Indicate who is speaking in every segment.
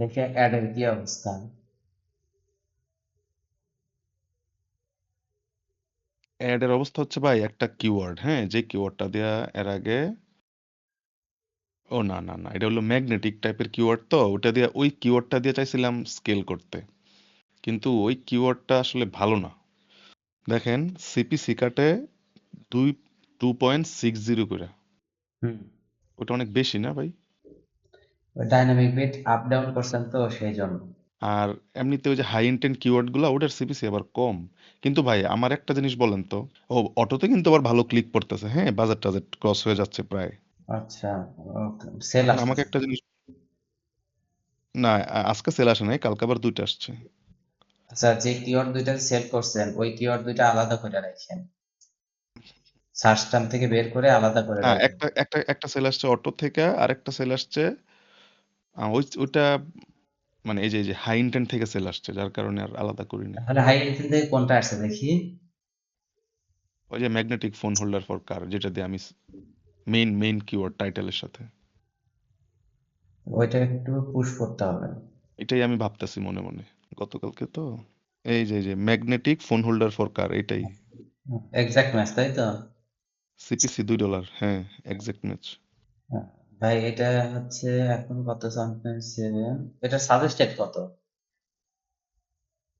Speaker 1: দেখে অ্যাডের কি অবস্থা।
Speaker 2: অ্যাড এর অবস্থা হচ্ছে ভাই একটা কিওয়ার্ড, হ্যাঁ, যে কিওয়ার্ডটা দেয়া এর আগে, ও না না না, এটা হলো ম্যাগনেটিক টাইপের কিওয়ার্ড, তো ওটা দিয়ে ওই কিওয়ার্ডটা দিয়ে চাইছিলাম স্কেল করতে, কিন্তু ওই কিওয়ার্ডটা আসলে ভালো না। দেখেন সিপিসি কাটে দুই 2.60 করে,
Speaker 1: হুম।
Speaker 2: ওটা অনেক বেশি না ভাই?
Speaker 1: ডাইনামিক বিট আপ ডাউন করছেন তো সেই জন্য।
Speaker 2: আর এমনিতে ওই যে হাই ইন্টেন্ট কিওয়ার্ড গুলা ওটার সিপিসি আবার কম। কিন্তু ভাই আমার একটা জিনিস বলেন তো, ও অটোতে কিন্তু আবার ভালো ক্লিক পড়তেছে, হ্যাঁ, বাজেট টাজেট ক্রস হয়ে যাচ্ছে প্রায়।
Speaker 1: আচ্ছা, সেল
Speaker 2: এখন আমাকে
Speaker 1: আসতেছে।
Speaker 2: একটা জিনিস, না, আজকে সেল আসে নাই, কালকে আবার দুইটা আসছে।
Speaker 1: আচ্ছা, যে কিওয়ার্ড দুইটা সেল করছেন ওই কিওয়ার্ড দুইটা আলাদা করে রাখেন, সার্চ টার্ম থেকে বের করে আলাদা করে
Speaker 2: না,
Speaker 1: রাখেন।
Speaker 2: একটা সেল আসছে অটো থেকে, আর একটা সেল আসছে ওইটা মানে এই যে হাই ইন্টেন্ট থেকে সেল আসছে, যার কারণে আর আলাদা করি নাই।
Speaker 1: তাহলে হাই ইনফিল থেকে কোনটা আসছে দেখি।
Speaker 2: ওই যে ম্যাগনেটিক ফোন হোল্ডার ফর কার, যেটা দিয়ে আমি মেইন কিওয়ার্ড টাইটেলের সাথে,
Speaker 1: ওইটা একটু পুশ করতে হবে।
Speaker 2: এটাই আমি ভাবতেছি মনে মনে গতকালকে তো। এই যে ম্যাগনেটিক ফোন হোল্ডার ফর কার, এটাই।
Speaker 1: এক্সাক্ট ম্যাচ তাই তো?
Speaker 2: সিপিসি $2, হ্যাঁ, এক্সাক্ট ম্যাচ।
Speaker 1: হ্যাঁ। ভাই এটা হচ্ছে এখন কত, 1.7, এটা সাজেস্টেড কত?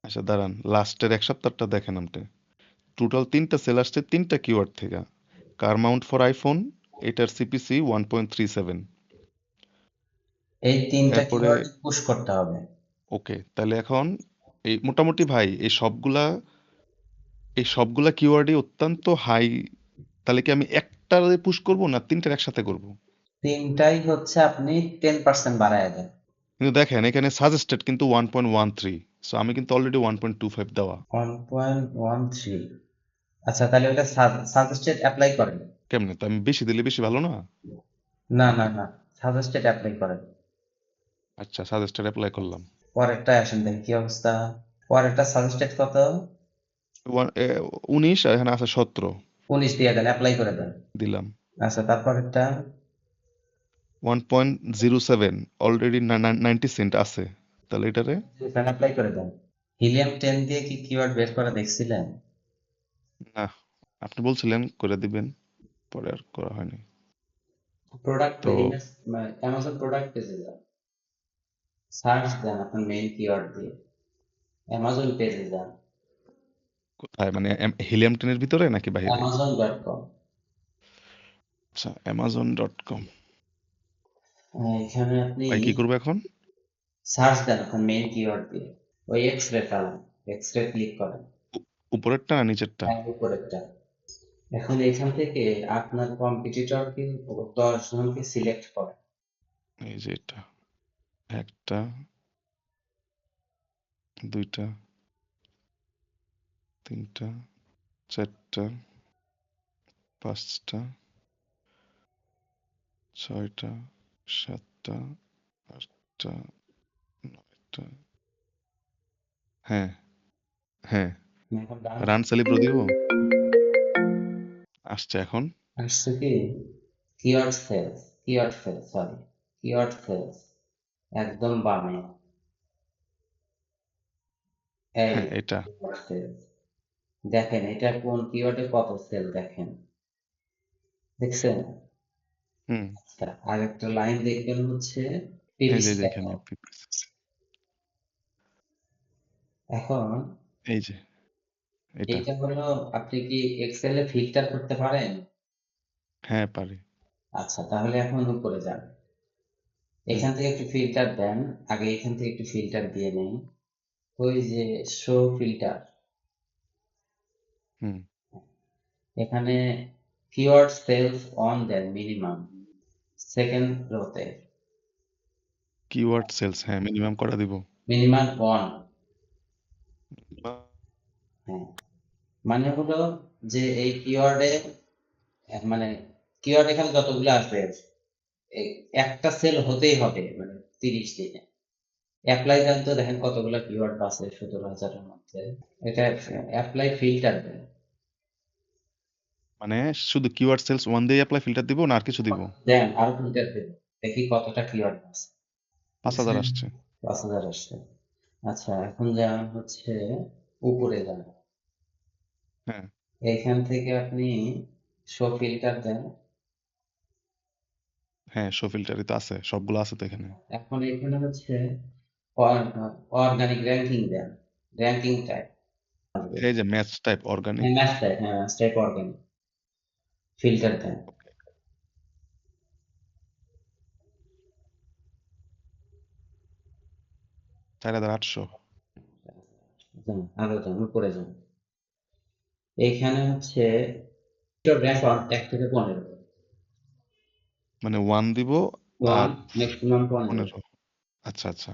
Speaker 2: আচ্ছা দাঁড়ান, লাস্টের এক সপ্তাহটা দেখেন আপনি। টোটাল তিনটা সেল আসছে তিনটা কিওয়ার্ড থেকে। কার মাউন্ট ফর আইফোন, এটার সিপিসি 1.37।
Speaker 1: এই তিনটা
Speaker 2: এরপরে,
Speaker 1: কিওয়ার্ড পুশ করতে হবে।
Speaker 2: ওকে, তাহলে এখন এই মোটামুটি ভাই এই সবগুলা কিওয়ার্ডই অত্যন্ত হাই। তাহলে কি আমি একটা পুশ করব না তিনটার একসাথে করব?
Speaker 1: তিনটাই হচ্ছে আপনি 10% বাড়ায় দেন।
Speaker 2: কিন্তু দেখেন এখানে সাজেস্টেড কিন্তু 1.13, সো আমি কিন্তু অলরেডি 1.25 দেওয়া।
Speaker 1: 1.13। আচ্ছা, তাহলে ওটা সাজেস্টেড অ্যাপ্লাই করেন।
Speaker 2: কেমনে, তো আমি বেশি দিলে বেশি ভালো না
Speaker 1: না না
Speaker 2: নাকি?
Speaker 1: না, সাজেস্টেড অ্যাপ্লাই করেন।
Speaker 2: আচ্ছা, সাজেস্টেড অ্যাপ্লাই করলাম।
Speaker 1: পরেরটা আসেন দেখি কি অবস্থা। পরেরটা সাজেস্টেড কত?
Speaker 2: 19, আর এখানে আছে 17।
Speaker 1: 19 দিয়ে দেন, অ্যাপ্লাই করে দেন।
Speaker 2: দিলাম।
Speaker 1: আচ্ছা, তারপরেরটা?
Speaker 2: 1.07, অলরেডি 90 সেন্ট আছে। তাহলে এটারে,
Speaker 1: এখানে অ্যাপ্লাই করে দেন। হিলিয়াম 10 দিয়ে কি কিওয়ার্ড বের করা দেখছিলেন?
Speaker 2: না, আপনি বলছিলেন করে দিবেন, পরে আর করা হয়নি।
Speaker 1: প্রোডাক্ট
Speaker 2: তো
Speaker 1: ইমেজ, অ্যামাজন প্রোডাক্ট পেজে যান, সার্চ দেন আপনার মেইন কিওয়ার্ড দিয়ে, অ্যামাজন পেজে যান,
Speaker 2: কোথায়, মানে হিলিয়াম টেনের ভিতরে নাকি বাইরে?
Speaker 1: amazon.com।
Speaker 2: আচ্ছা, amazon.com।
Speaker 1: এখানে আপনি
Speaker 2: ভাই কি করবো এখন?
Speaker 1: সার্চ দেন আপনার মেইন কিওয়ার্ড দিয়ে, ওই এক্স রে চালান, এক্স রে ক্লিক করেন।
Speaker 2: উপরেরটা না নিচেরটা?
Speaker 1: হ্যাঁ, উপরেরটা। এখন এখান থেকে আপনার কম্পিটিটরকে 10 জনকে সিলেক্ট করেন।
Speaker 2: এই যে এটা, একটা, দুইটা, তিনটা, চারটা, পাঁচটা, ছয়টা, সাতটা, আটটা, নয়টা, হ্যাঁ, হ্যাঁ,
Speaker 1: এখন ডান
Speaker 2: রান
Speaker 1: ক্লিক
Speaker 2: সেলিব্রো দিব। আসছে এখন।
Speaker 1: আসছে কি? Keyword cells, keyword cells, sorry, keyword cells একদম বামে। এই
Speaker 2: হ্যাঁ, এটা।
Speaker 1: কিওয়ার্ড সেলস দেখেন, এটা কোন কিওয়ার্ডে কত সেল দেখেন, দেখছেন?
Speaker 2: হুম।
Speaker 1: আচ্ছা, আর একটা লাইন দেখবেন হচ্ছে
Speaker 2: এই যে
Speaker 1: পিভিসি
Speaker 2: এখানে
Speaker 1: লেখা। এখন
Speaker 2: এই যে এটা।
Speaker 1: এটা হলো, আপনি কি এক্সেলে ফিল্টার করতে পারেন?
Speaker 2: হ্যাঁ, পারি।
Speaker 1: আচ্ছা, তাহলে এখন উপরে যান,
Speaker 2: হুম।
Speaker 1: এখান থেকে একটু ফিল্টার দেন। আগে এখান থেকে একটু ফিল্টার দিয়ে নেই, ওই যে শো ফিল্টার,
Speaker 2: হুম।
Speaker 1: এখানে keyword cells on then minimum, second রোতে,
Speaker 2: কিওয়ার্ড সেলস, হ্যাঁ, মিনিমাম করা দিব।
Speaker 1: মিনিমাম 1। হ্যাঁ, মানে হলো যে এই কিওয়ার্ডে, মানে কিওয়ার্ড এখানে যতগুলো আছে, এই একটা সেল হতেই হবে মানে 30 দিনে। অ্যাপ্লাই দেন তো, দেখেন কতগুলো কিওয়ার্ড আছে 17,000-এর মধ্যে। এটা অ্যাপ্লাই ফিল্টার দেন।
Speaker 2: মানে শুধু কিওয়ার্ড সেলস ওয়ান দিয়ে অ্যাপ্লাই ফিল্টার দিব না আর কিছু দিব?
Speaker 1: দেন আরো ফিল্টার দেন, দেখি কতটা কিওয়ার্ড আছে।
Speaker 2: 5,000
Speaker 1: বুঝছেন?
Speaker 2: আসছে।
Speaker 1: 5,000 আসছে। আচ্ছা, এখন যান হচ্ছে উপরে যান।
Speaker 2: হ্যাঁ
Speaker 1: এইখান থেকে আপনি শো ফিল্টার দেন।
Speaker 2: হ্যাঁ, শো ফিল্টারই তো আছে, সবগুলো আছে তো এখানে।
Speaker 1: এখন এখানে হচ্ছে organic ranking then, ranking type আসবে।
Speaker 2: এই যে ম্যাচ টাইপ
Speaker 1: হ্যাঁ,
Speaker 2: organic.
Speaker 1: Match type organic filter then.
Speaker 2: 4800।
Speaker 1: যান, আরো যান, উপরে যান। এইখানে হচ্ছে র্যাঙ্ক 1 থেকে 15,
Speaker 2: মানে 1 দিব আর
Speaker 1: 1 ম্যাক্সিমাম 15।
Speaker 2: 15। আচ্ছা আচ্ছা।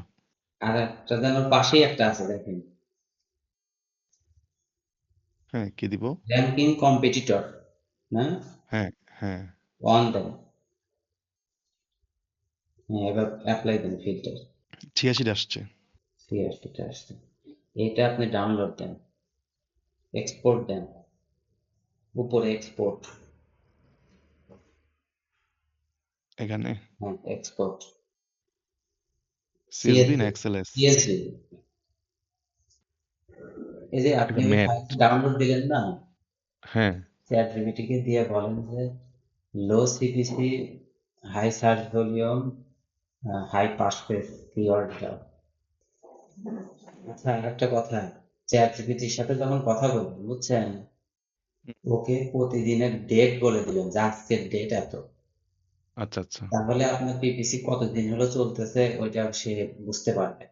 Speaker 1: আর একটা যেন পাশেই একটা আছে দেখেন,
Speaker 2: হ্যাঁ, কি দিব?
Speaker 1: র্যাঙ্কিং কম্পিটিটর, না?
Speaker 2: হ্যাঁ হ্যাঁ।
Speaker 1: 1 দেন। হ্যাঁ, এবার অ্যাপ্লাই দেন ফিল্টার।
Speaker 2: 86 আসছে।
Speaker 1: এটা আসছে। এটা আপনি ডাউনলোড দেন, এক্সপোর্ট দেন, উপরে এক্সপোর্ট।
Speaker 2: এখানে
Speaker 1: হ্যাঁ, এক্সপোর্ট।
Speaker 2: সিএসভি না
Speaker 1: সিএসভি,
Speaker 2: এক্সএলএস?
Speaker 1: সিএসভি। এই যে আপনি
Speaker 2: এটা
Speaker 1: ওই
Speaker 2: ম্যাট।
Speaker 1: ফাইলটা ডাউনলোড দিলেন না,
Speaker 2: হ্যাঁ
Speaker 1: চ্যাট জিপিটিকে দিয়ে বলেন যে low CPC, high search volume, high pass page keyword দাও। আচ্ছা, আর একটা কথা, চ্যাট জিপিটির সাথে যখন কথা বলবেন, বুঝছেন, ওকে প্রতিদিনের ডেট বলে দিবেন যে আজকের ডেট এত।
Speaker 2: আচ্ছা আচ্ছা।
Speaker 1: তাহলে আপনার পিপিসি কতদিন হলো চলতেছে ওইটা সে বুঝতে পারবে।